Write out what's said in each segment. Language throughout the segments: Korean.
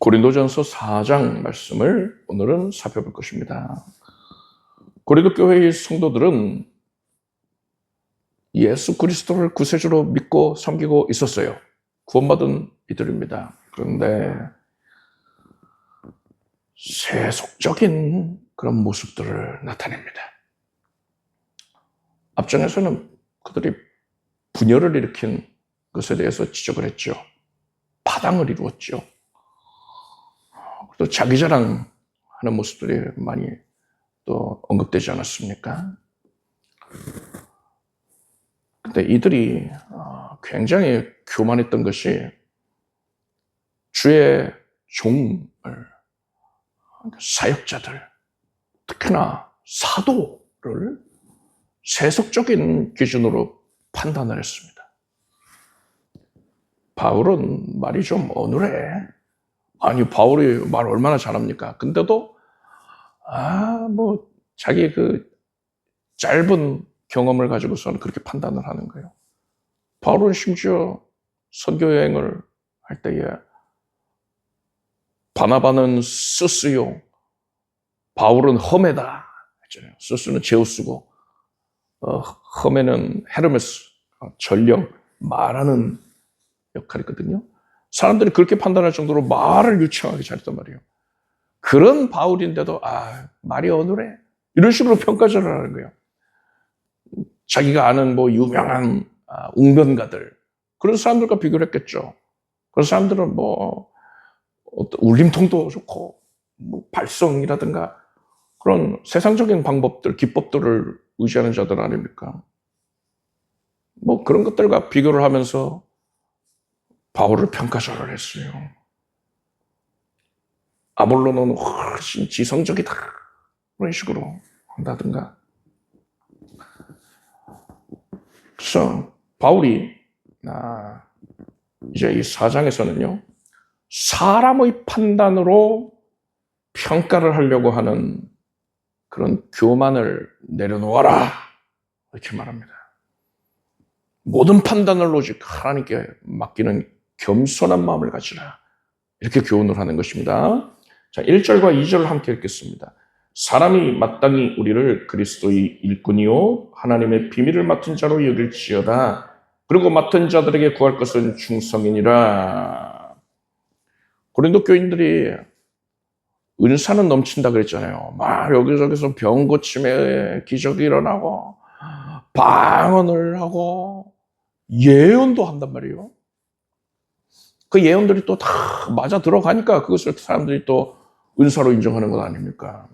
고린도전서 4장 말씀을 오늘은 살펴볼 것입니다. 고린도 교회의 성도들은 예수 그리스도를 구세주로 믿고 섬기고 있었어요. 구원받은 이들입니다. 그런데 세속적인 그런 모습들을 나타냅니다. 앞장에서는 그들이 분열을 일으킨 것에 대해서 지적을 했죠. 파당을 이루었죠. 또 자기 자랑하는 모습들이 많이 또 언급되지 않았습니까? 근데 이들이 굉장히 교만했던 것이 주의 종을, 사역자들, 특히나 사도를 세속적인 기준으로 판단을 했습니다. 바울은 말이 좀 어눌해. 아니, 바울이 말 얼마나 잘합니까? 근데도, 자기 그 짧은 경험을 가지고서는 그렇게 판단을 하는 거예요. 바울은 심지어 선교 여행을 할 때에 바나바는 스스요, 바울은 험에다 했잖아요. 스스는 제우스고, 험에는 헤르메스, 전령, 말하는 역할이거든요. 사람들이 그렇게 판단할 정도로 말을 유창하게 잘했단 말이에요. 그런 바울인데도 말이 어눌해. 이런 식으로 평가절을 하는 거예요. 자기가 아는 유명한 웅변가들, 그런 사람들과 비교를 했겠죠. 그런 사람들은 울림통도 좋고 발성이라든가 그런 세상적인 방법들, 기법들을 의지하는 자들 아닙니까? 그런 것들과 비교를 하면서 바울을 평가절을 했어요. 아볼로는 훨씬 지성적이다, 그런 식으로 한다든가. 그래서 바울이 이제 이 4장에서는요, 사람의 판단으로 평가를 하려고 하는 그런 교만을 내려놓아라, 이렇게 말합니다. 모든 판단을 오직 하나님께 맡기는 겸손한 마음을 가지라, 이렇게 교훈을 하는 것입니다. 자, 1절과 2절을 함께 읽겠습니다. 사람이 마땅히 우리를 그리스도의 일꾼이요 하나님의 비밀을 맡은 자로 여길지어다. 그리고 맡은 자들에게 구할 것은 충성이니라. 고린도 교인들이 은사는 넘친다 그랬잖아요. 막 여기저기서 병 고침에 기적이 일어나고 방언을 하고 예언도 한단 말이에요. 그 예언들이 또 다 맞아 들어가니까 그것을 사람들이 또 은사로 인정하는 것 아닙니까?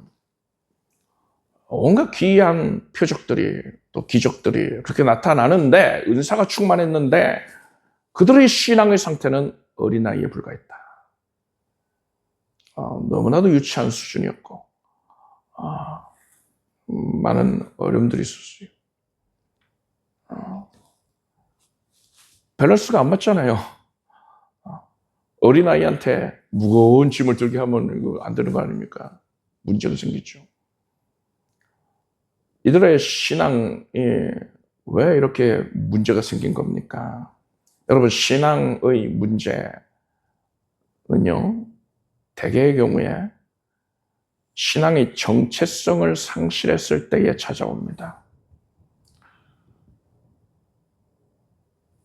온갖 기이한 표적들이, 또 기적들이 그렇게 나타나는데, 은사가 충만했는데 그들의 신앙의 상태는 어린아이에 불과했다. 너무나도 유치한 수준이었고 많은 어려움들이 있었어요. 밸런스가 안 맞잖아요. 어린아이한테 무거운 짐을 들게 하면 이거 안 되는 거 아닙니까? 문제가 생기죠. 이들의 신앙이 왜 이렇게 문제가 생긴 겁니까? 여러분, 신앙의 문제는요, 대개의 경우에 신앙의 정체성을 상실했을 때에 찾아옵니다.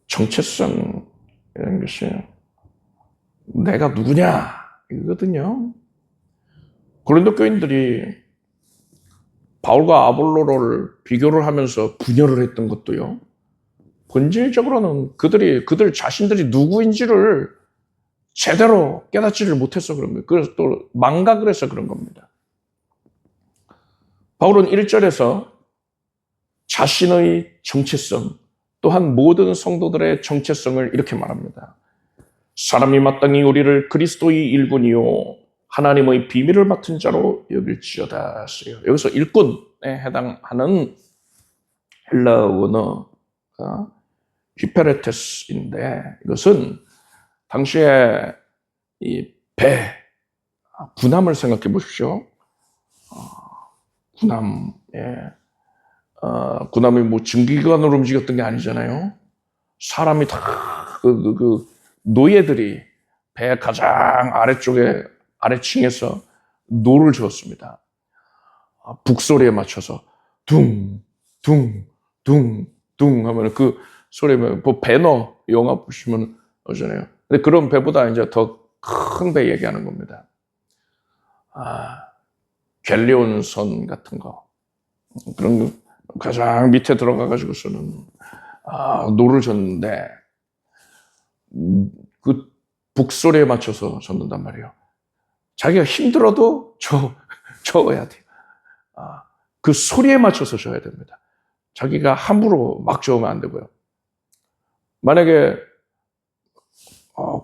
정체성이라는 것이 내가 누구냐, 이거거든요. 고린도 교인들이 바울과 아볼로를 비교를 하면서 분열을 했던 것도요, 본질적으로는 그들 자신들이 누구인지를 제대로 깨닫지를 못해서 그런 거예요. 그래서 또 망각을 해서 그런 겁니다. 바울은 1절에서 자신의 정체성, 또한 모든 성도들의 정체성을 이렇게 말합니다. 사람이 마땅히 우리를 그리스도의 일꾼이요 하나님의 비밀을 맡은 자로 여길지어다 했어요. 여기서 일꾼에 해당하는 헬라어 원어가 히페레테스인데, 이것은 당시에 이 배, 군함을 생각해 보십시오. 군함이 증기관으로 움직였던 게 아니잖아요. 사람이 다 노예들이 배 가장 아래쪽에, 아래층에서 노를 저었습니다. 북소리에 맞춰서 둥, 둥, 둥, 둥 하면 그 소리면, 뭐 배너 영화 보시면 오잖아요. 근데 그런 배보다 이제 더 큰 배 얘기하는 겁니다. 갤리온 선 같은 거. 그런 거 가장 밑에 들어가가지고서는, 노를 젓는데, 그 북소리에 맞춰서 젓는단 말이에요. 자기가 힘들어도 저어야 돼요. 그 소리에 맞춰서 져야 됩니다. 자기가 함부로 막 저으면 안 되고요. 만약에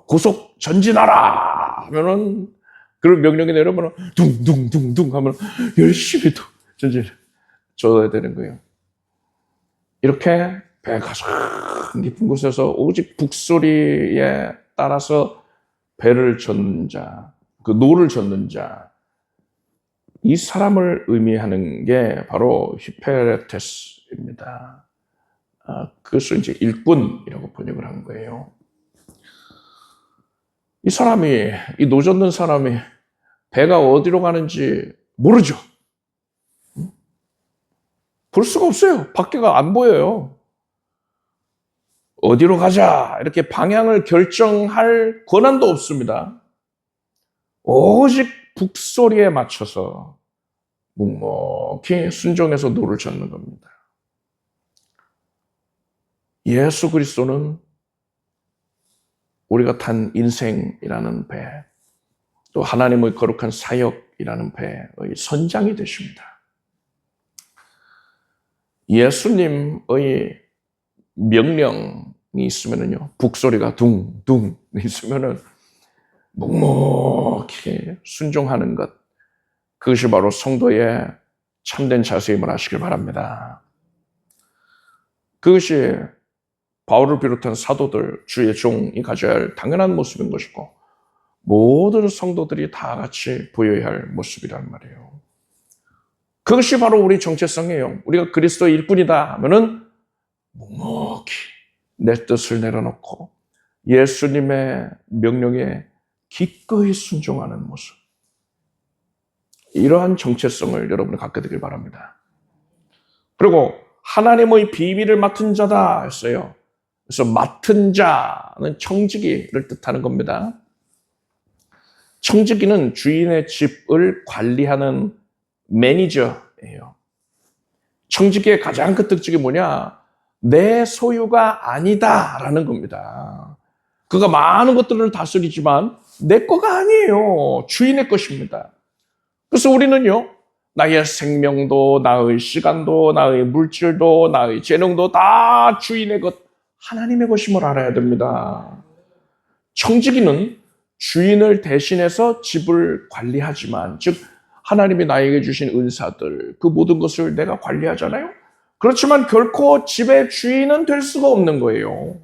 고속 전진하라 하면은, 그런 명령이 내려오면 둥둥둥둥 하면 열심히 또 전진 져야 되는 거예요. 이렇게 배가 참 깊은 곳에서 오직 북소리에 따라서 배를 젓는 자, 그 노를 젓는 자, 이 사람을 의미하는 게 바로 히페레테스입니다. 그것을 이제 일꾼이라고 번역을 한 거예요. 이 사람이, 이 노 젓는 사람이 배가 어디로 가는지 모르죠. 볼 수가 없어요. 밖에가 안 보여요. 어디로 가자 이렇게 방향을 결정할 권한도 없습니다. 오직 북소리에 맞춰서 묵묵히 순종해서 노를 젓는 겁니다. 예수 그리스도는 우리가 탄 인생이라는 배, 또 하나님의 거룩한 사역이라는 배의 선장이 되십니다. 예수님의 명령이 있으면은요, 북소리가 둥둥 있으면은 묵묵히 순종하는 것, 그것이 바로 성도의 참된 자세임을 아시길 바랍니다. 그것이 바울을 비롯한 사도들, 주의 종이 가져야 할 당연한 모습인 것이고, 모든 성도들이 다 같이 보여야 할 모습이란 말이에요. 그것이 바로 우리 정체성이에요. 우리가 그리스도의 일꾼이다 하면은 묵묵히 내 뜻을 내려놓고 예수님의 명령에 기꺼이 순종하는 모습. 이러한 정체성을 여러분이 갖게 되길 바랍니다. 그리고 하나님의 비밀을 맡은 자다 했어요. 그래서 맡은 자는 청지기를 뜻하는 겁니다. 청지기는 주인의 집을 관리하는 매니저예요. 청지기의 가장 큰 특징이 뭐냐? 내 소유가 아니다라는 겁니다. 그가 많은 것들을 다스리지만 내 거가 아니에요. 주인의 것입니다. 그래서 우리는요, 나의 생명도, 나의 시간도, 나의 물질도, 나의 재능도 다 주인의 것, 하나님의 것임을 알아야 됩니다. 청지기는 주인을 대신해서 집을 관리하지만, 즉 하나님이 나에게 주신 은사들, 그 모든 것을 내가 관리하잖아요. 그렇지만 결코 집의 주인은 될 수가 없는 거예요.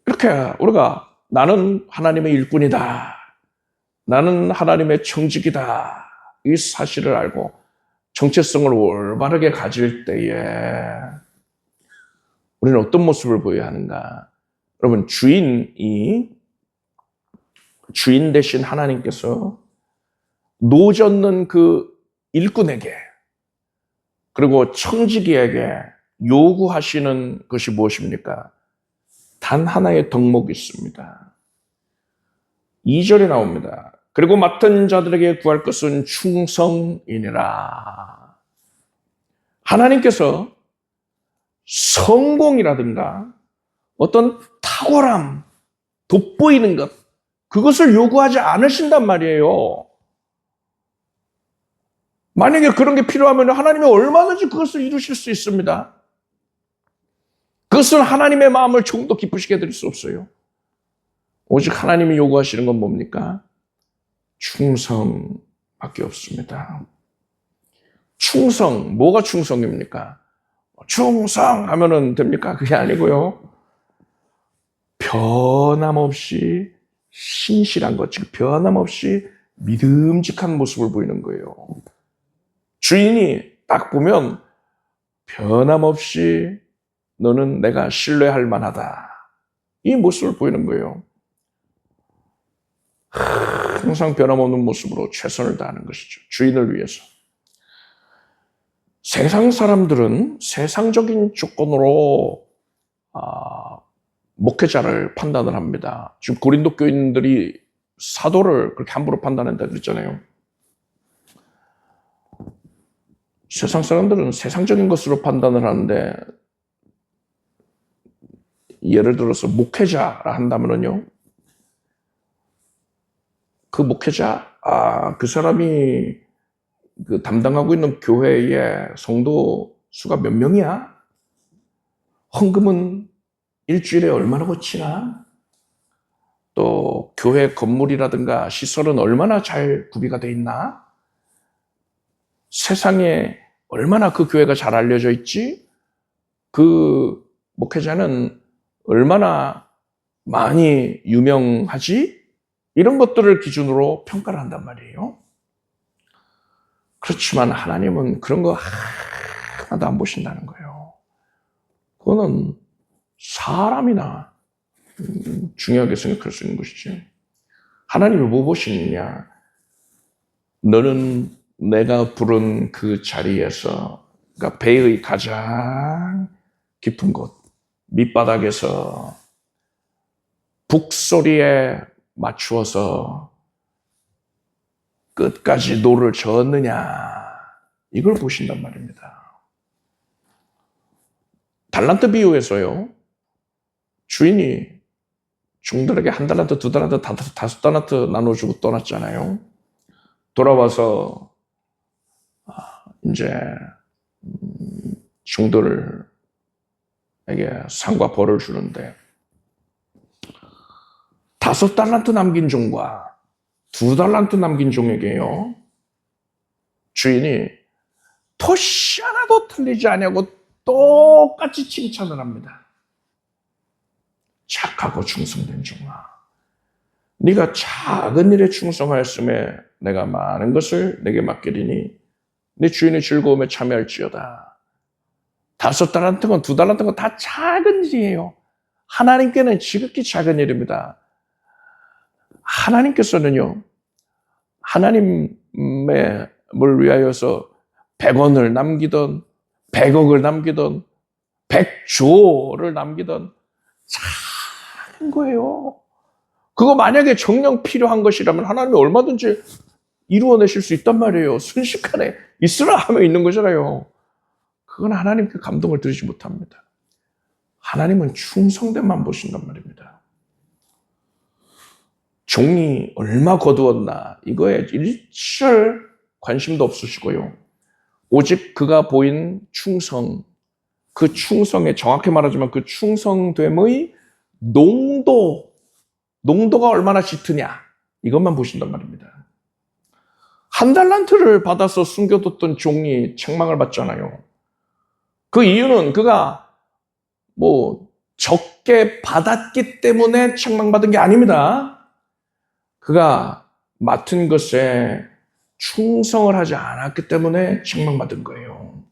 이렇게 우리가 나는 하나님의 일꾼이다, 나는 하나님의 청지기다, 이 사실을 알고 정체성을 올바르게 가질 때에 우리는 어떤 모습을 보여야 하는가? 여러분, 주인 대신 하나님께서 노 젓는 그 일꾼에게, 그리고 청지기에게 요구하시는 것이 무엇입니까? 단 하나의 덕목이 있습니다. 2절에 나옵니다. 그리고 맡은 자들에게 구할 것은 충성이니라. 하나님께서 성공이라든가 어떤 탁월함, 돋보이는 것, 그것을 요구하지 않으신단 말이에요. 만약에 그런 게 필요하면 하나님이 얼마든지 그것을 이루실 수 있습니다. 그것은 하나님의 마음을 조금 더 기쁘시게 해드릴 수 없어요. 오직 하나님이 요구하시는 건 뭡니까? 충성밖에 없습니다. 충성, 뭐가 충성입니까? 충성하면은 됩니까? 그게 아니고요. 변함없이 신실한 것, 즉 변함없이 믿음직한 모습을 보이는 거예요. 주인이 딱 보면 변함없이 너는 내가 신뢰할 만하다, 이 모습을 보이는 거예요. 항상 변함없는 모습으로 최선을 다하는 것이죠. 주인을 위해서. 세상 사람들은 세상적인 조건으로 목회자를 판단을 합니다. 지금 고린도 교인들이 사도를 그렇게 함부로 판단한다 그랬잖아요. 세상 사람들은 세상적인 것으로 판단을 하는데, 예를 들어서 목회자라 한다면요, 그 목회자, 그 사람이 그 담당하고 있는 교회의 성도 수가 몇 명이야? 헌금은 일주일에 얼마나 고치나? 또 교회 건물이라든가 시설은 얼마나 잘 구비가 돼 있나? 세상에 얼마나 그 교회가 잘 알려져 있지? 그 목회자는 얼마나 많이 유명하지? 이런 것들을 기준으로 평가를 한단 말이에요. 그렇지만 하나님은 그런 거 하나도 안 보신다는 거예요. 그거는 사람이나 중요하게 생각할 수 있는 것이지. 하나님이 뭐 보시느냐? 너는 내가 부른 그 자리에서, 그러니까 배의 가장 깊은 곳, 밑바닥에서 북소리에 맞추어서 끝까지 노를 저었느냐, 이걸 보신단 말입니다. 달란트 비유에서요, 주인이 종들에게 1달란트, 2달란트, 5달란트 나눠주고 떠났잖아요. 돌아와서 이제 종들에게 상과 벌을 주는데, 5달란트 남긴 종과 2달란트 남긴 종에게요, 주인이 토시 하나도 틀리지 않냐고 똑같이 칭찬을 합니다. 착하고 충성된 종아, 네가 작은 일에 충성하였음에 내가 많은 것을 내게 맡기리니 네 주인의 즐거움에 참여할지어다. 5달란트건 2달란트건 다 작은 일이에요. 하나님께는 지극히 작은 일입니다. 하나님께서는요, 하나님의 뭘 위하여서 100원을 남기던 100억을 남기던 100조를 남기던 작은 거예요. 그거 만약에 정녕 필요한 것이라면 하나님이 얼마든지 이루어내실 수 있단 말이에요. 순식간에 있으라 하면 있는 거잖아요. 그건 하나님께 감동을 드리지 못합니다. 하나님은 충성됨만 보신단 말입니다. 종이 얼마 거두었나 이거에 일절 관심도 없으시고요. 오직 그가 보인 충성, 그 충성에, 정확히 말하자면 그 충성됨의 농도가 얼마나 짙으냐, 이것만 보신단 말입니다. 1달란트를 받아서 숨겨뒀던 종이 책망을 받잖아요. 그 이유는 그가 적게 받았기 때문에 책망받은 게 아닙니다. 그가 맡은 것에 충성을 하지 않았기 때문에 책망받은 거예요.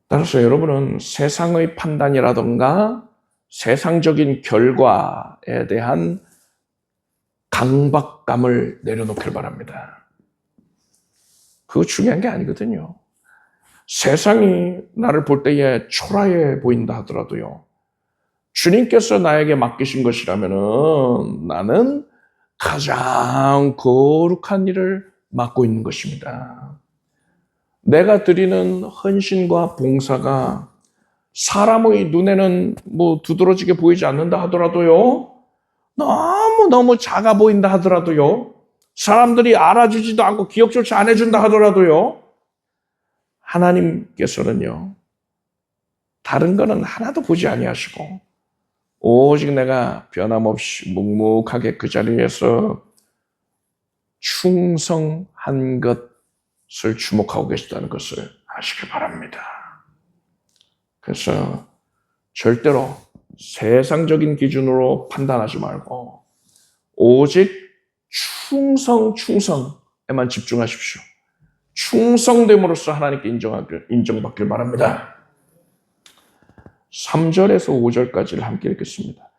따라서 여러분은 세상의 판단이라던가 세상적인 결과에 대한 강박감을 내려놓길 바랍니다. 그거 중요한 게 아니거든요. 세상이 나를 볼 때에 초라해 보인다 하더라도요, 주님께서 나에게 맡기신 것이라면은 나는 가장 거룩한 일을 맡고 있는 것입니다. 내가 드리는 헌신과 봉사가 사람의 눈에는 두드러지게 보이지 않는다 하더라도요, 너무 작아 보인다 하더라도요, 사람들이 알아주지도 않고 기억조차 안 해준다 하더라도요, 하나님께서는요, 다른 거는 하나도 보지 아니하시고 오직 내가 변함없이 묵묵하게 그 자리에서 충성한 것을 주목하고 계시다는 것을 아시기 바랍니다. 그래서 절대로 세상적인 기준으로 판단하지 말고 오직 충성에만 집중하십시오. 충성됨으로써 하나님께 인정받길 바랍니다. 3절에서 5절까지를 함께 읽겠습니다.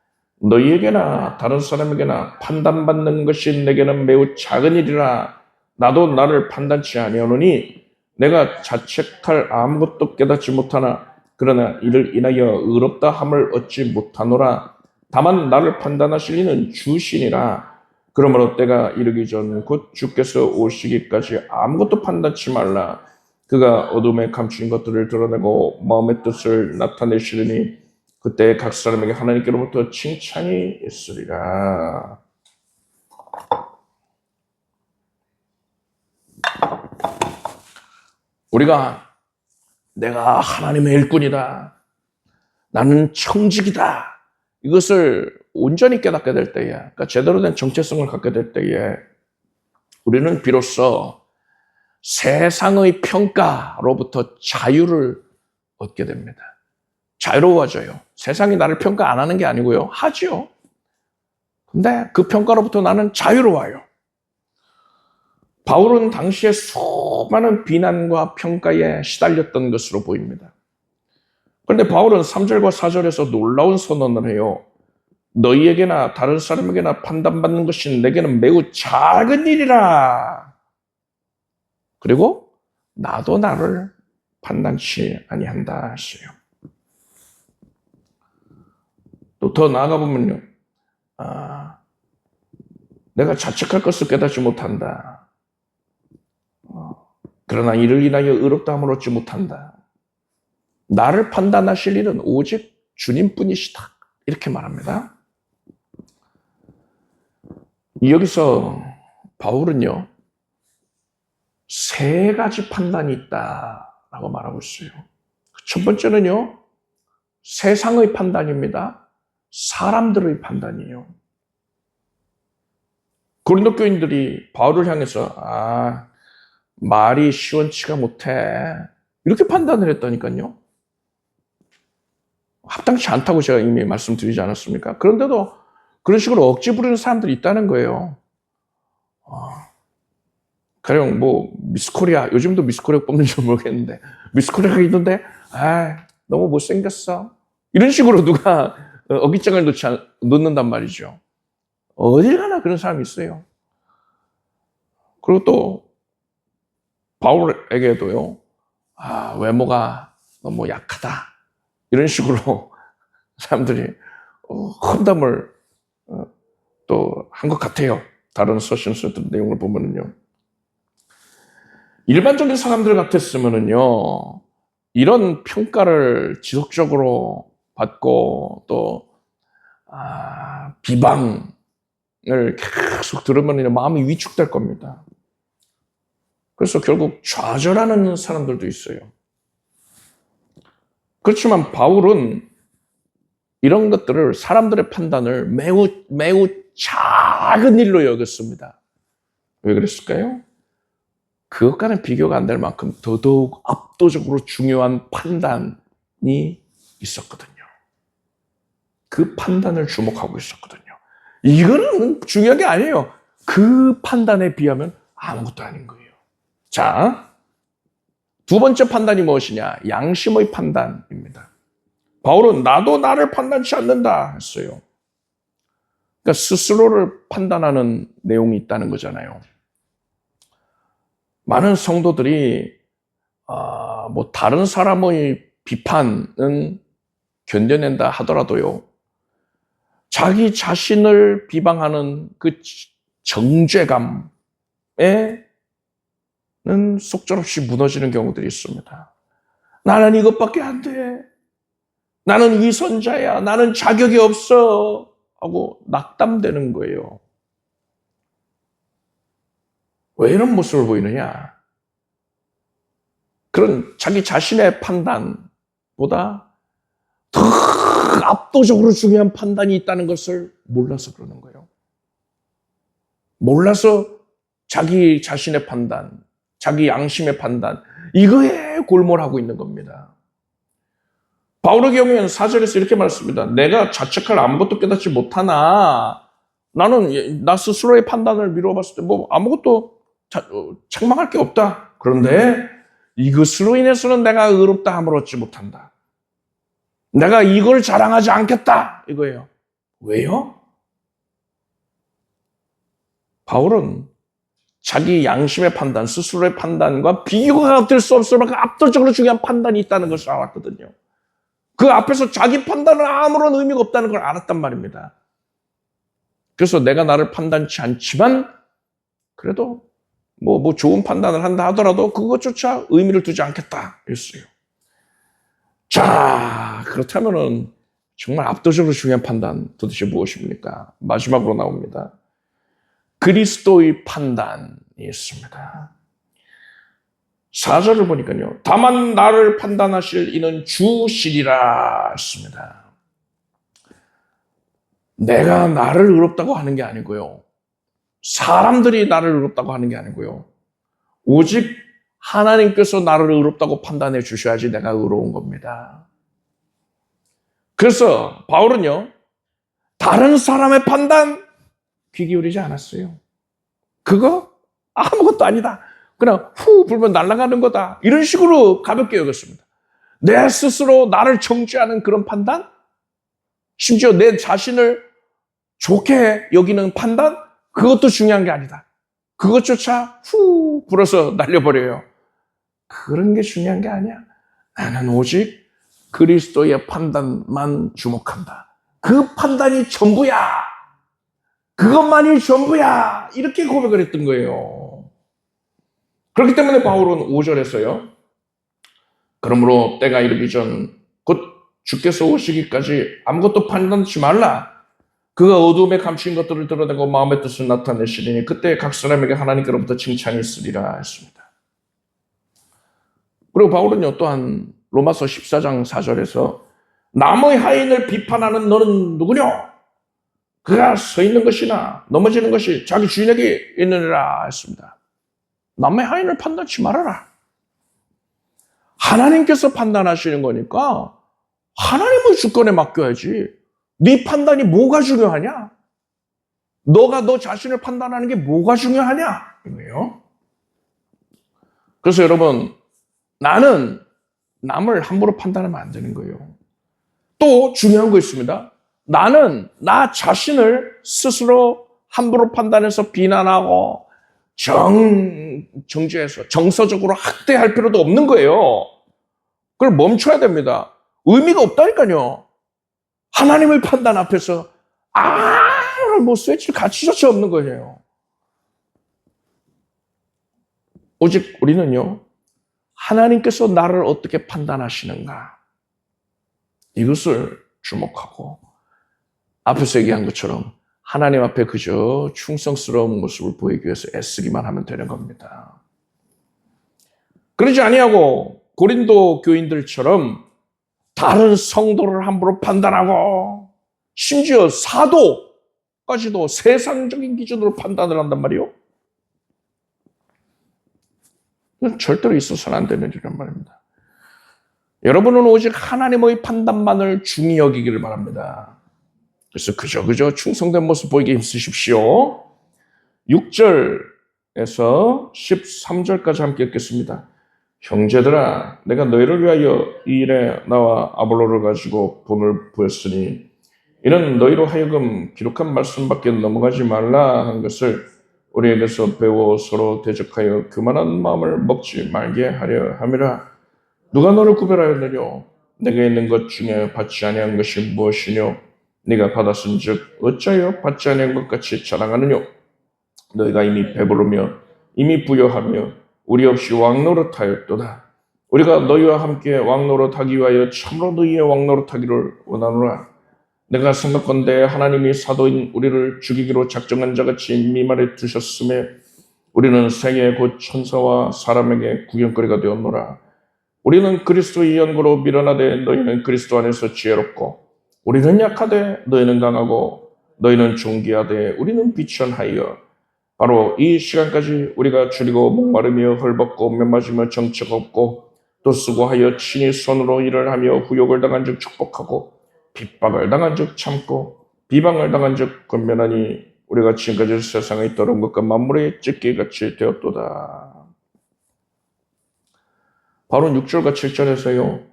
너희에게나 다른 사람에게나 판단받는 것이 내게는 매우 작은 일이라 나도 나를 판단치 아니하노니 내가 자책할 아무것도 깨닫지 못하나 그러나 이를 인하여 의롭다 함을 얻지 못하노라. 다만 나를 판단하실 이는 주시니라. 그러므로 때가 이르기 전 곧 주께서 오시기까지 아무것도 판단치 말라. 그가 어둠에 감추인 것들을 드러내고 마음의 뜻을 나타내시리니 그때 각 사람에게 하나님께로부터 칭찬이 있으리라. 우리가 내가 하나님의 일꾼이다. 나는 청직이다. 이것을 온전히 깨닫게 될 때에, 그러니까 제대로 된 정체성을 갖게 될 때에 우리는 비로소 세상의 평가로부터 자유를 얻게 됩니다. 자유로워져요. 세상이 나를 평가 안 하는 게 아니고요. 하죠. 근데 그 평가로부터 나는 자유로워요. 바울은 당시에 수많은 비난과 평가에 시달렸던 것으로 보입니다. 그런데 바울은 3절과 4절에서 놀라운 선언을 해요. 너희에게나 다른 사람에게나 판단받는 것이 내게는 매우 작은 일이라. 그리고 나도 나를 판단치 아니한다 했어요. 또 더 나아가 보면요. 내가 자책할 것을 깨닫지 못한다. 그러나 이를 인하여 의롭다 함을 얻지 못한다. 나를 판단하실 일은 오직 주님뿐이시다. 이렇게 말합니다. 여기서 바울은요. 세 가지 판단이 있다라고 말하고 있어요. 첫 번째는요. 세상의 판단입니다. 사람들의 판단이에요. 고린도 교인들이 바울을 향해서 말이 시원치가 못해. 이렇게 판단을 했다니까요. 합당치 않다고 제가 이미 말씀드리지 않았습니까? 그런데도 그런 식으로 억지 부리는 사람들이 있다는 거예요. 가령 미스코리아, 요즘도 미스코리아 뽑는지 모르겠는데 미스코리아가 있는데 너무 못생겼어. 이런 식으로 누가 어깃장을 놓는단 말이죠. 어딜 가나 그런 사람이 있어요. 그리고 또 바울에게도요. 외모가 너무 약하다. 이런 식으로 사람들이 험담을 또 한 것 같아요. 다른 서신서들 내용을 보면은요. 일반적인 사람들 같았으면은요. 이런 평가를 지속적으로 받고 또 비방을 계속 들으면 마음이 위축될 겁니다. 그래서 결국 좌절하는 사람들도 있어요. 그렇지만 바울은 이런 것들을 사람들의 판단을 매우 작은 일로 여겼습니다. 왜 그랬을까요? 그것과는 비교가 안 될 만큼 더더욱 압도적으로 중요한 판단이 있었거든요. 그 판단을 주목하고 있었거든요. 이거는 중요한 게 아니에요. 그 판단에 비하면 아무것도 아닌 거예요. 자, 두 번째 판단이 무엇이냐? 양심의 판단입니다. 바울은 나도 나를 판단치 않는다 했어요. 그러니까 스스로를 판단하는 내용이 있다는 거잖아요. 많은 성도들이 다른 사람의 비판은 견뎌낸다 하더라도요. 자기 자신을 비방하는 그 정죄감에는 속절없이 무너지는 경우들이 있습니다. 나는 이것밖에 안 돼. 나는 위선자야. 나는 자격이 없어. 하고 낙담되는 거예요. 왜 이런 모습을 보이느냐? 그런 자기 자신의 판단보다 더 압도적으로 중요한 판단이 있다는 것을 몰라서 그러는 거예요. 몰라서 자기 자신의 판단, 자기 양심의 판단, 이거에 골몰하고 있는 겁니다. 바울의 경우에는 4절에서 이렇게 말했습니다. 내가 자책할 아무것도 깨닫지 못하나 나는 나 스스로의 판단을 미루어 봤을 때 아무것도 책망할 게 없다. 그런데 이것으로 인해서는 내가 의롭다 함을 얻지 못한다. 내가 이걸 자랑하지 않겠다 이거예요. 왜요? 바울은 자기 양심의 판단, 스스로의 판단과 비교가 될 수 없을 만큼 압도적으로 중요한 판단이 있다는 것을 알았거든요. 그 앞에서 자기 판단은 아무런 의미가 없다는 걸 알았단 말입니다. 그래서 내가 나를 판단치 않지만 그래도 뭐 좋은 판단을 한다 하더라도 그것조차 의미를 두지 않겠다 했어요. 자, 그렇다면은 정말 압도적으로 중요한 판단 도대체 무엇입니까? 마지막으로 나옵니다. 그리스도의 판단이 있습니다. 4절을 보니까요. 다만 나를 판단하실 이는 주시리라 했습니다. 내가 나를 의롭다고 하는 게 아니고요. 사람들이 나를 의롭다고 하는 게 아니고요. 오직 하나님께서 나를 의롭다고 판단해 주셔야지 내가 의로운 겁니다. 그래서 바울은요. 다른 사람의 판단 귀 기울이지 않았어요. 그거 아무것도 아니다. 그냥 후 불면 날아가는 거다. 이런 식으로 가볍게 여겼습니다. 내 스스로 나를 정죄하는 그런 판단? 심지어 내 자신을 좋게 여기는 판단? 그것도 중요한 게 아니다. 그것조차 후 불어서 날려버려요. 그런 게 중요한 게 아니야. 나는 오직 그리스도의 판단만 주목한다. 그 판단이 전부야. 그것만이 전부야. 이렇게 고백을 했던 거예요. 그렇기 때문에 바울은 5절에서요. 그러므로 때가 이르기 전 곧 주께서 오시기까지 아무것도 판단치 말라. 그가 어두움에 감추인 것들을 드러내고 마음의 뜻을 나타내시리니 그때 각 사람에게 하나님께로부터 칭찬이 있으리라 했습니다. 그리고 바울은요 또한 로마서 14장 4절에서 남의 하인을 비판하는 너는 누구냐? 그가 서 있는 것이나 넘어지는 것이 자기 주인에게 있느니라 했습니다. 남의 하인을 판단치 말아라. 하나님께서 판단하시는 거니까 하나님의 주권에 맡겨야지. 네 판단이 뭐가 중요하냐? 너가 너 자신을 판단하는 게 뭐가 중요하냐? 이거예요. 그래서 여러분, 나는 남을 함부로 판단하면 안 되는 거예요. 또 중요한 거 있습니다. 나는 나 자신을 스스로 함부로 판단해서 비난하고 정죄해서 정서적으로 학대할 필요도 없는 거예요. 그걸 멈춰야 됩니다. 의미가 없다니까요. 하나님의 판단 앞에서 스웨치를 가치조차 없는 거예요. 오직 우리는요. 하나님께서 나를 어떻게 판단하시는가 이것을 주목하고 앞에서 얘기한 것처럼 하나님 앞에 그저 충성스러운 모습을 보이기 위해서 애쓰기만 하면 되는 겁니다. 그러지 아니하고 고린도 교인들처럼 다른 성도를 함부로 판단하고 심지어 사도까지도 세상적인 기준으로 판단을 한단 말이에요. 이건 절대로 있어서는 안 되는 일이란 말입니다. 여러분은 오직 하나님의 판단만을 중히 여기기를 바랍니다. 그래서 그저 충성된 모습 보이게 힘쓰십시오. 6절에서 13절까지 함께 읽겠습니다. 형제들아, 내가 너희를 위하여 이 일에 나와 아볼로를 가지고 본을 보였으니 이는 너희로 하여금 기록한 말씀밖에 넘어가지 말라 한 것을 우리에게서 배워 서로 대적하여 교만한 마음을 먹지 말게 하려 함이라. 누가 너를 구별하였느뇨? 내게 있는 것 중에 받지 아니한 것이 무엇이뇨? 네가 받았은즉 어찌하여 받지 아니한 것 같이 자랑하느뇨? 너희가 이미 배부르며 이미 부여하며 우리 없이 왕노릇하였도다. 우리가 너희와 함께 왕노릇하기 위하여 참으로 너희의 왕노릇하기를 원하노라. 내가 생각건대 하나님이 사도인 우리를 죽이기로 작정한 자같이 미말에 두셨음에 우리는 세계 곧 천사와 사람에게 구경거리가 되었노라. 우리는 그리스도의 연고로 밀어나되 너희는 그리스도 안에서 지혜롭고 우리는 약하되 너희는 강하고 너희는 존귀하되 우리는 비천하여 바로 이 시간까지 우리가 줄이고 목마르며 헐벗고 면맞으며 정처가 없고 또 수고하여 친히 손으로 일을 하며 후욕을 당한 즉 축복하고 핍박을 당한 즉 참고 비방을 당한 즉 권면하니 우리가 지금까지 세상에 있던 것과 만물의 찢기같이 되었도다. 바로 6절과 7절에서요.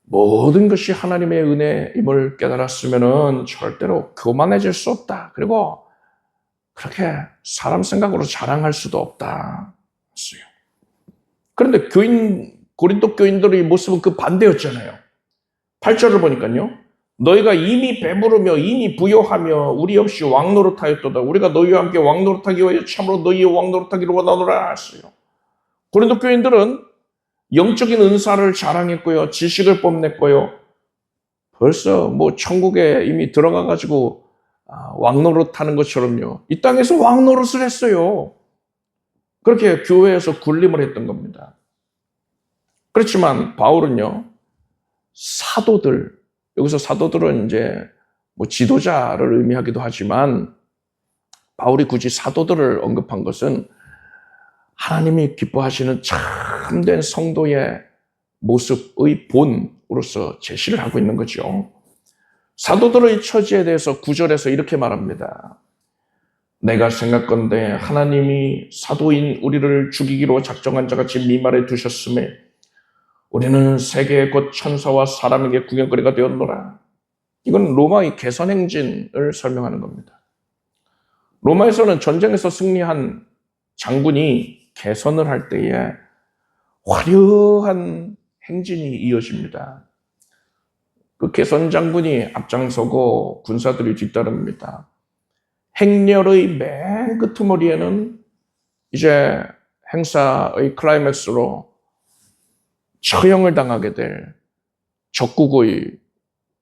모든 것이 하나님의 은혜임을 깨달았으면은 절대로 교만해질 수 없다. 그리고 그렇게 사람 생각으로 자랑할 수도 없다. 그런데 고린도 교인들의 모습은 그 반대였잖아요. 8절을 보니까요. 너희가 이미 배부르며 이미 부요하며 우리 없이 왕노릇하였도다. 우리가 너희와 함께 왕노릇하기 위하여 참으로 너희의 왕노릇하기를 원하노라 했어요. 고린도 교인들은 영적인 은사를 자랑했고요. 지식을 뽐냈고요. 벌써 뭐 천국에 이미 들어가가지고 왕노릇하는 것처럼요. 이 땅에서 왕노릇을 했어요. 그렇게 교회에서 군림을 했던 겁니다. 그렇지만 바울은요. 사도들, 여기서 사도들은 이제 뭐 지도자를 의미하기도 하지만 바울이 굳이 사도들을 언급한 것은 하나님이 기뻐하시는 참된 성도의 모습의 본으로서 제시를 하고 있는 거죠. 사도들의 처지에 대해서 9절에서 이렇게 말합니다. 내가 생각건대 하나님이 사도인 우리를 죽이기로 작정한 자같이 미말에 두셨음에 우리는 세계 곧 천사와 사람에게 구경거리가 되었노라. 이건 로마의 개선행진을 설명하는 겁니다. 로마에서는 전쟁에서 승리한 장군이 개선을 할 때에 화려한 행진이 이어집니다. 그 개선 장군이 앞장서고 군사들이 뒤따릅니다. 행렬의 맨 끄트머리에는 이제 행사의 클라이맥스로 처형을 당하게 될 적국의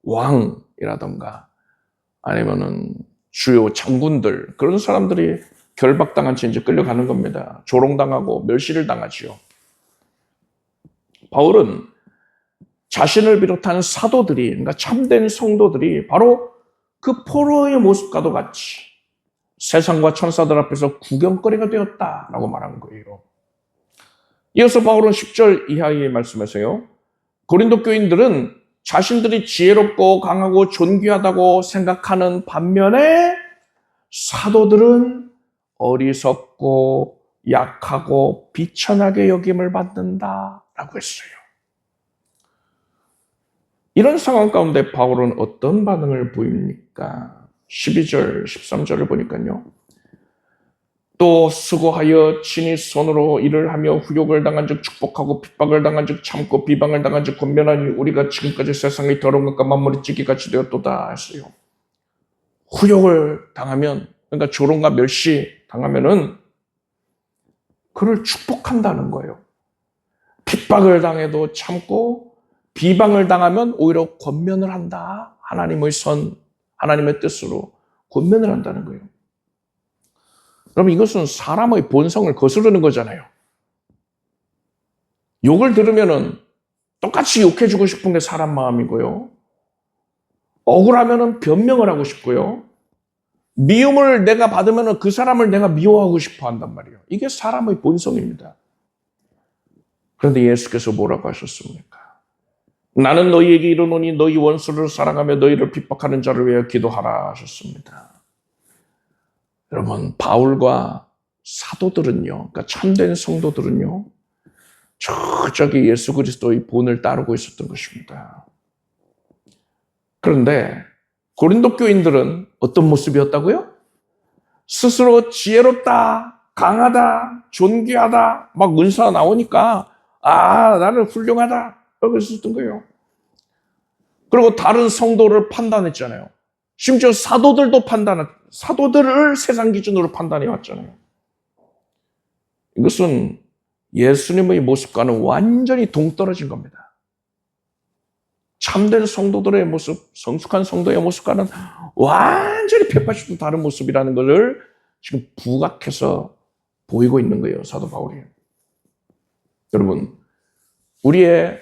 왕이라던가 아니면은 주요 장군들, 그런 사람들이 결박당한 채 이제 끌려가는 겁니다. 조롱당하고 멸시를 당하지요. 바울은 자신을 비롯한 사도들이, 그러니까 참된 성도들이 바로 그 포로의 모습과도 같이 세상과 천사들 앞에서 구경거리가 되었다라고 말한 거예요. 이어서 바울은 10절 이하의 말씀에서요. 고린도 교인들은 자신들이 지혜롭고 강하고 존귀하다고 생각하는 반면에 사도들은 어리석고 약하고 비천하게 여김을 받는다라고 했어요. 이런 상황 가운데 바울은 어떤 반응을 보입니까? 12절, 13절을 보니까요. 또 수고하여 친히 손으로 일을 하며 후욕을 당한 즉 축복하고 핍박을 당한 즉 참고 비방을 당한 즉 권면하니 우리가 지금까지 세상의 더러운 것과 만물이 찢기같이 되었도다 했어요. 후욕을 당하면, 그러니까 조롱과 멸시 당하면은 그를 축복한다는 거예요. 핍박을 당해도 참고 비방을 당하면 오히려 권면을 한다. 하나님의 선, 하나님의 뜻으로 권면을 한다는 거예요. 그럼 이것은 사람의 본성을 거스르는 거잖아요. 욕을 들으면은 똑같이 욕해주고 싶은 게 사람 마음이고요. 억울하면은 변명을 하고 싶고요. 미움을 내가 받으면은 그 사람을 내가 미워하고 싶어 한단 말이에요. 이게 사람의 본성입니다. 그런데 예수께서 뭐라고 하셨습니까? 나는 너희에게 이르노니 너희 원수를 사랑하며 너희를 핍박하는 자를 위하여 기도하라 하셨습니다. 여러분, 바울과 사도들은요, 그러니까 참된 성도들은요, 저기 예수 그리스도의 본을 따르고 있었던 것입니다. 그런데 고린도 교인들은 어떤 모습이었다고요? 스스로 지혜롭다, 강하다, 존귀하다, 막 문사 나오니까 나는 훌륭하다 라고 했었던 거예요. 그리고 다른 성도를 판단했잖아요. 심지어 사도들을 세상 기준으로 판단해 왔잖아요. 이것은 예수님의 모습과는 완전히 동떨어진 겁니다. 참된 성도들의 모습, 성숙한 성도의 모습과는 완전히 180도 다른 모습이라는 것을 지금 부각해서 보이고 있는 거예요, 사도 바울이. 여러분, 우리의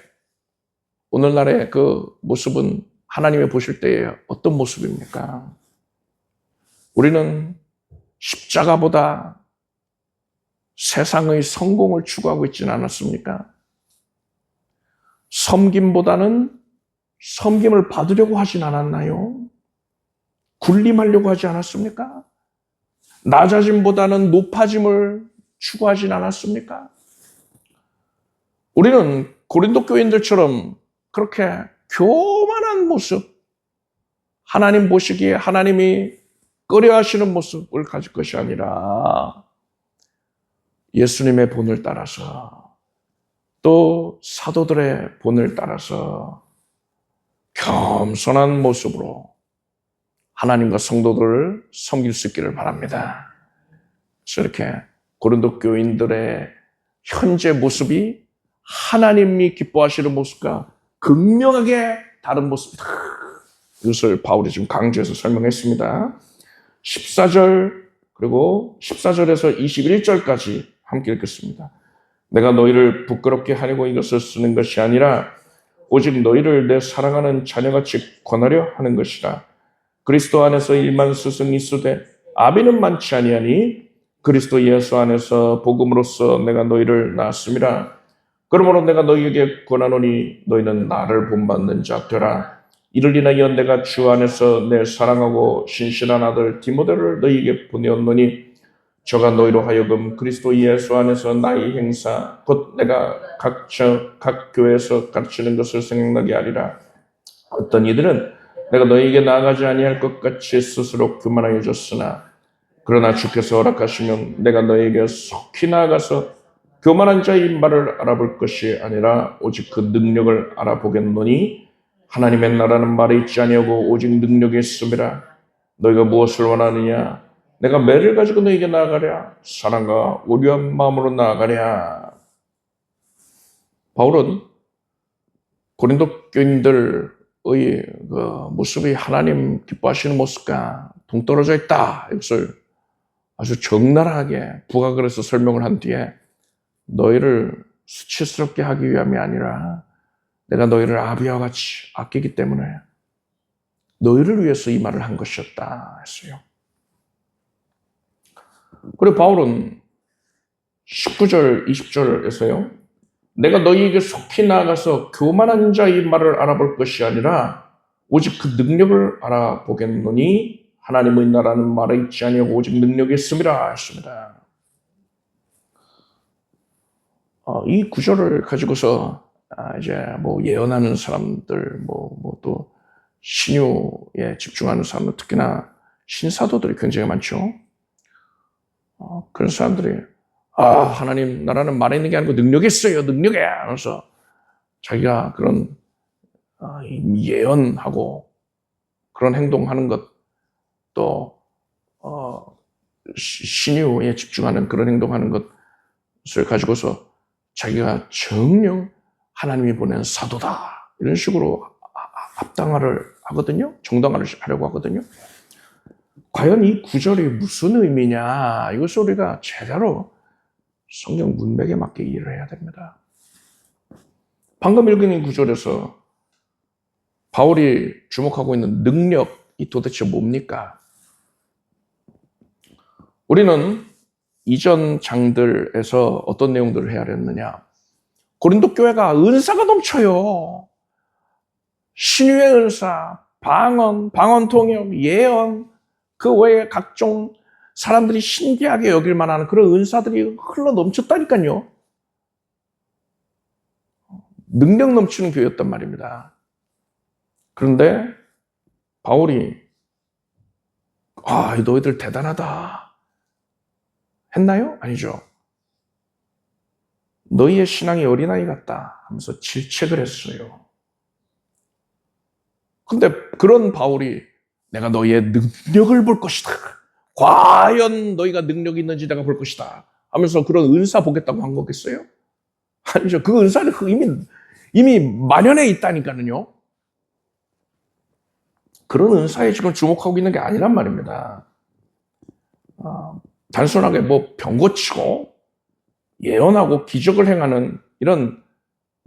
오늘날의 그 모습은 하나님이 보실 때에 어떤 모습입니까? 우리는 십자가보다 세상의 성공을 추구하고 있지는 않았습니까? 섬김보다는 섬김을 받으려고 하진 않았나요? 군림하려고 하지 않았습니까? 낮아짐보다는 높아짐을 추구하진 않았습니까? 우리는 고린도 교인들처럼 그렇게 교만한 모습, 하나님 보시기에 하나님이 꺼려하시는 모습을 가질 것이 아니라 예수님의 본을 따라서 또 사도들의 본을 따라서 겸손한 모습으로 하나님과 성도들을 섬길 수 있기를 바랍니다. 그래서 이렇게 고린도 교인들의 현재 모습이 하나님이 기뻐하시는 모습과 극명하게 다른 모습이다. 이것을 바울이 지금 강조해서 설명했습니다. 14절 그리고 14절에서 21절까지 함께 읽겠습니다. 내가 너희를 부끄럽게 하려고 이것을 쓰는 것이 아니라 오직 너희를 내 사랑하는 자녀같이 권하려 하는 것이라. 그리스도 안에서 일만 스승이 있으되 아비는 많지 아니하니 그리스도 예수 안에서 복음으로써 내가 너희를 낳았음이라. 그러므로 내가 너희에게 권하노니 너희는 나를 본받는 자 되라. 이를 인하여 내가 주 안에서 내 사랑하고 신실한 아들 디모데를 너희에게 보내었노니 저가 너희로 하여금 그리스도 예수 안에서 나의 행사 곧 내가 각 교회에서 가르치는 것을 생각나게 하리라. 어떤 이들은 내가 너희에게 나아가지 아니할 것 같이 스스로 교만하여 졌으나 그러나 주께서 허락하시면 내가 너희에게 속히 나아가서 교만한 자의 말을 알아볼 것이 아니라 오직 그 능력을 알아보겠노니 하나님의 나라는 말에 있지 아니하고 오직 능력에 있음이라. 너희가 무엇을 원하느냐? 내가 매를 가지고 너희에게 나아가랴? 사랑과 오류한 마음으로 나아가랴? 바울은 고린도 교인들의 그 모습이 하나님 기뻐하시는 모습과 동떨어져 있다. 이것을 아주 적나라하게 부각을 해서 설명을 한 뒤에 너희를 수치스럽게 하기 위함이 아니라 내가 너희를 아비와 같이 아끼기 때문에 너희를 위해서 이 말을 한 것이었다 했어요. 그리고 바울은 19절, 20절에서요. 내가 너희에게 속히 나아가서 교만한 자의 말을 알아볼 것이 아니라 오직 그 능력을 알아보겠노니 하나님의 나라는 말에 있지 아니하고 오직 능력이 있음이라 했습니다. 이 구절을 가지고서 이제 뭐 예언하는 사람들, 또 신유에 집중하는 사람들, 특히나 신사도들이 굉장히 많죠. 그런 사람들이 하나님 나라는 말에 있는 게 아니고 능력이 있어요, 능력에 하면서 자기가 그런 예언하고 그런 행동하는 것, 또 신유에 집중하는 그런 행동하는 것을 가지고서 자기가 정녕 하나님이 보낸 사도다 이런 식으로 합당화를 하거든요. 정당화를 하려고 하거든요. 과연 이 구절이 무슨 의미냐, 이것을 우리가 제대로 성경 문맥에 맞게 이해를 해야 됩니다. 방금 읽은 이 구절에서 바울이 주목하고 있는 능력이 도대체 뭡니까? 우리는 이전 장들에서 어떤 내용들을 헤아렸느냐? 고린도 교회가 은사가 넘쳐요. 신유의 은사, 방언 통역, 예언, 그 외에 각종 사람들이 신기하게 여길 만한 그런 은사들이 흘러 넘쳤다니까요. 능력 넘치는 교회였단 말입니다. 그런데 바울이 너희들 대단하다 했나요? 아니죠. 너희의 신앙이 어린아이 같다 하면서 질책을 했어요. 근데 그런 바울이 내가 너희의 능력을 볼 것이다. 과연 너희가 능력이 있는지 내가 볼 것이다 하면서 그런 은사 보겠다고 한 거겠어요? 아니죠. 그 은사는 이미 만연해 있다니까요. 그런 은사에 지금 주목하고 있는 게 아니란 말입니다. 단순하게 병 고치고 예언하고 기적을 행하는 이런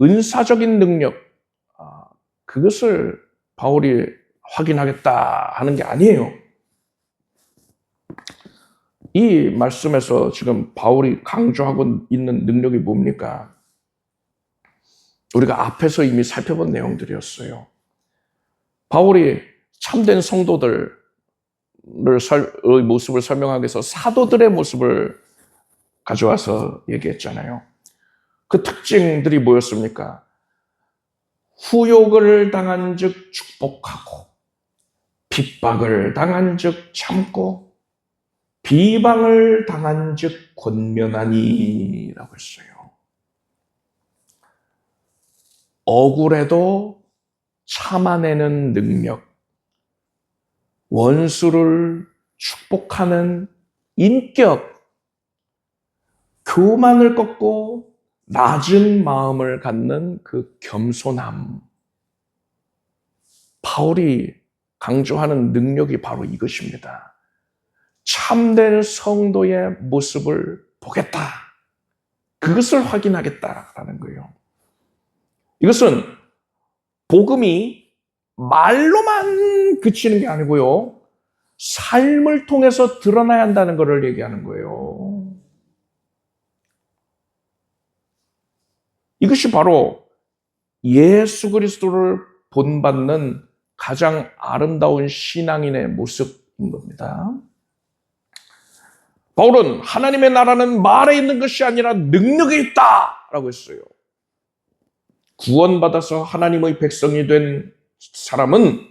은사적인 능력, 그것을 바울이 확인하겠다 하는 게 아니에요. 이 말씀에서 지금 바울이 강조하고 있는 능력이 뭡니까? 우리가 앞에서 이미 살펴본 내용들이었어요. 바울이 참된 성도들의 모습을 설명하기 위해서 사도들의 모습을 가져와서 얘기했잖아요. 그 특징들이 뭐였습니까? 후욕을 당한 즉 축복하고 핍박을 당한 즉 참고 비방을 당한 즉 권면하니 라고 했어요. 억울해도 참아내는 능력, 원수를 축복하는 인격, 교만을 꺾고 낮은 마음을 갖는 그 겸손함. 바울이 강조하는 능력이 바로 이것입니다. 참된 성도의 모습을 보겠다. 그것을 확인하겠다라는 거예요. 이것은 복음이 말로만 그치는 게 아니고요. 삶을 통해서 드러나야 한다는 것을 얘기하는 거예요. 이것이 바로 예수 그리스도를 본받는 가장 아름다운 신앙인의 모습인 겁니다. 바울은 하나님의 나라는 말에 있는 것이 아니라 능력에 있다라고 했어요. 구원받아서 하나님의 백성이 된 사람은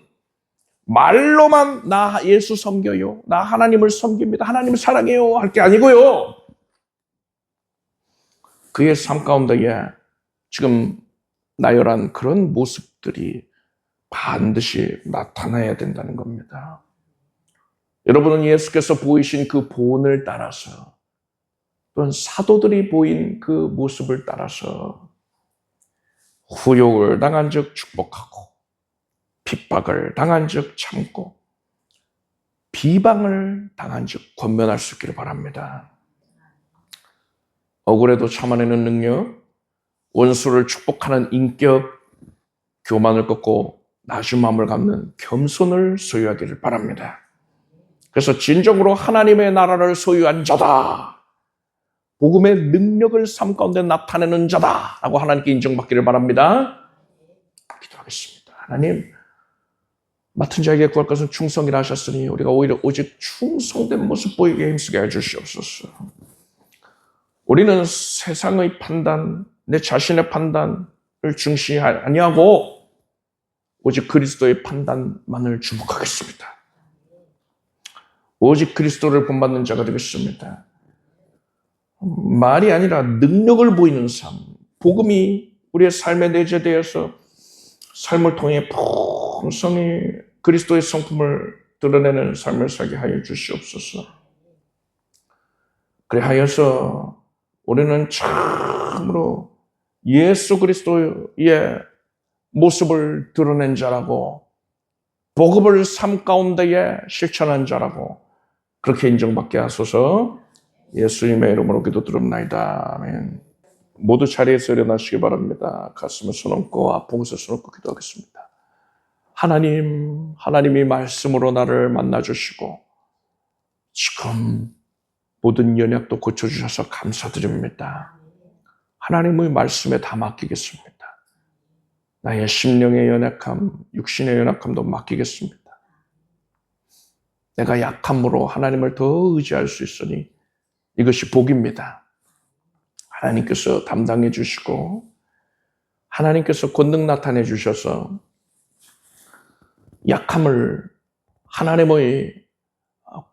말로만 나 예수 섬겨요, 나 하나님을 섬깁니다, 하나님을 사랑해요 할 게 아니고요. 그의 삶 가운데에 지금 나열한 그런 모습들이 반드시 나타나야 된다는 겁니다. 여러분은 예수께서 보이신 그 본을 따라서 또는 사도들이 보인 그 모습을 따라서 후욕을 당한 즉 축복하고 핍박을 당한 즉 참고 비방을 당한 즉 권면할 수 있기를 바랍니다. 억울해도 참아내는 능력, 원수를 축복하는 인격, 교만을 꺾고 낮은 마음을 갖는 겸손을 소유하기를 바랍니다. 그래서 진정으로 하나님의 나라를 소유한 자다, 복음의 능력을 삶 가운데 나타내는 자다라고 하나님께 인정받기를 바랍니다. 기도하겠습니다. 하나님, 맡은 자에게 구할 것은 충성이라 하셨으니 우리가 오히려 오직 충성된 모습 보이게 힘쓰게 해주시옵소서. 우리는 세상의 판단, 내 자신의 판단을 중시 아니하고 오직 그리스도의 판단만을 주목하겠습니다. 오직 그리스도를 본받는 자가 되겠습니다. 말이 아니라 능력을 보이는 삶, 복음이 우리의 삶에 내재되어서 삶을 통해 풍성히 그리스도의 성품을 드러내는 삶을 살게 하여 주시옵소서. 그래 하여서 우리는 참으로 예수 그리스도의 모습을 드러낸 자라고, 복음을 삶 가운데에 실천한 자라고 그렇게 인정받게 하소서. 예수님의 이름으로 기도드립나이다. 아멘. 모두 자리에서 일어나시기 바랍니다. 가슴에 손 얹고 아픈 곳에 손 얹고 기도하겠습니다. 하나님, 하나님이 말씀으로 나를 만나주시고 지금 모든 연약도 고쳐주셔서 감사드립니다. 하나님의 말씀에 다 맡기겠습니다. 나의 심령의 연약함, 육신의 연약함도 맡기겠습니다. 내가 약함으로 하나님을 더 의지할 수 있으니 이것이 복입니다. 하나님께서 담당해 주시고 하나님께서 권능 나타내 주셔서 약함을 하나님의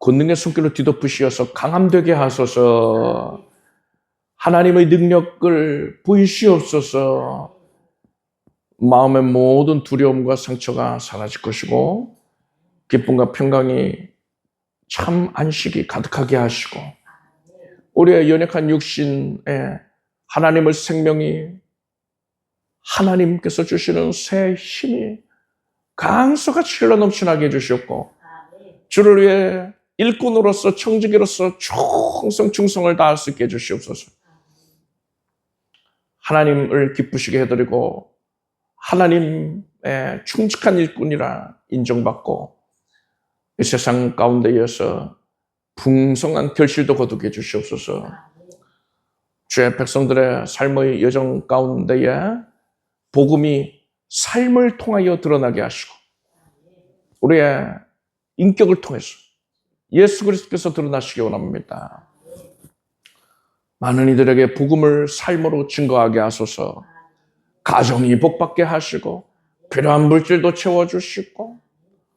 권능의 손길로 뒤덮으시어서 강함되게 하소서. 하나님의 능력을 보이시옵소서. 마음의 모든 두려움과 상처가 사라질 것이고 기쁨과 평강이 참 안식이 가득하게 하시고 우리의 연약한 육신에 하나님의 생명이, 하나님께서 주시는 새 힘이 강수같이 흘러 넘쳐나게 해주셨고 주를 위해 일꾼으로서 청지기로서 충성을 다할 수 있게 해주시옵소서. 하나님을 기쁘시게 해드리고 하나님의 충직한 일꾼이라 인정받고 이 세상 가운데에서 풍성한 결실도 거두게 해주시옵소서. 주의 백성들의 삶의 여정 가운데에 복음이 삶을 통하여 드러나게 하시고 우리의 인격을 통해서 예수 그리스도께서 드러나시기 원합니다. 많은 이들에게 복음을 삶으로 증거하게 하소서. 가정이 복받게 하시고 필요한 물질도 채워주시고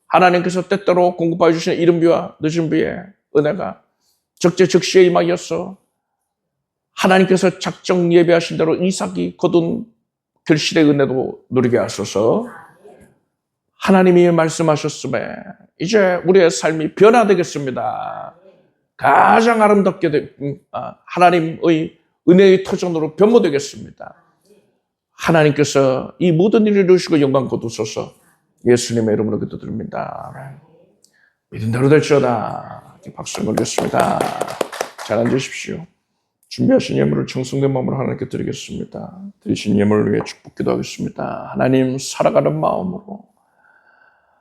하나님께서 때때로 공급하여 주시는 이른 비와 늦은 비의 은혜가 적재적시에 임하여서 하나님께서 작정 예배하신 대로 이삭이 거둔 결실의 은혜도 누리게 하소서. 하나님이 말씀하셨음에 이제 우리의 삶이 변화되겠습니다. 가장 아름답게 하나님의 은혜의 터전으로 변모되겠습니다. 하나님께서 이 모든 일을 이루시고 영광 거두소서. 예수님의 이름으로 기도드립니다. 믿은 대로 될지어다. 박수를 올렸습니다. 잘 앉으십시오. 준비하신 예물을 정성된 마음으로 하나님께 드리겠습니다. 드리신 예물을 위해 축복 기도하겠습니다. 하나님, 살아가는 마음으로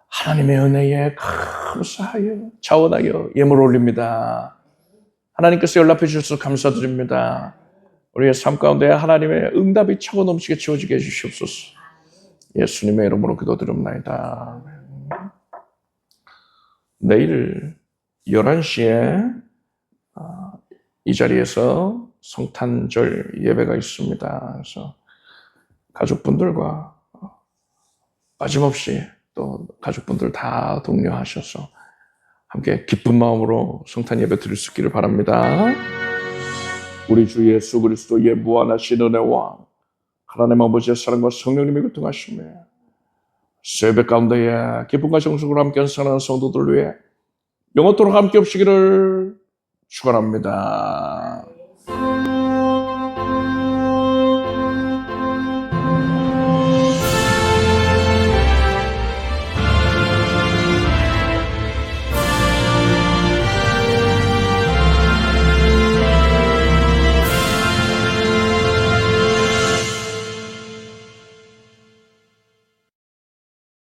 하나님의 은혜에 감사하여 자원하여 예물 올립니다. 하나님께서 연락해 주셔서 감사드립니다. 우리의 삶 가운데 하나님의 응답이 차고 넘치게 채워지게 해주시옵소서. 예수님의 이름으로 기도드립니다. 내일 11시에 이 자리에서 성탄절 예배가 있습니다. 그래서 가족분들과 빠짐없이 또 가족분들 다 독려하셔서 함께 기쁜 마음으로 성탄 예배 드릴 수 있기를 바랍니다. 우리 주 예수 그리스도의 무한하신 은혜와 하나님 아버지의 사랑과 성령님의 교통하심에 새벽 가운데에 기쁨과 정성으로 함께 사랑하는 성도들 위해 영원토록 함께 없시기를 축원합니다.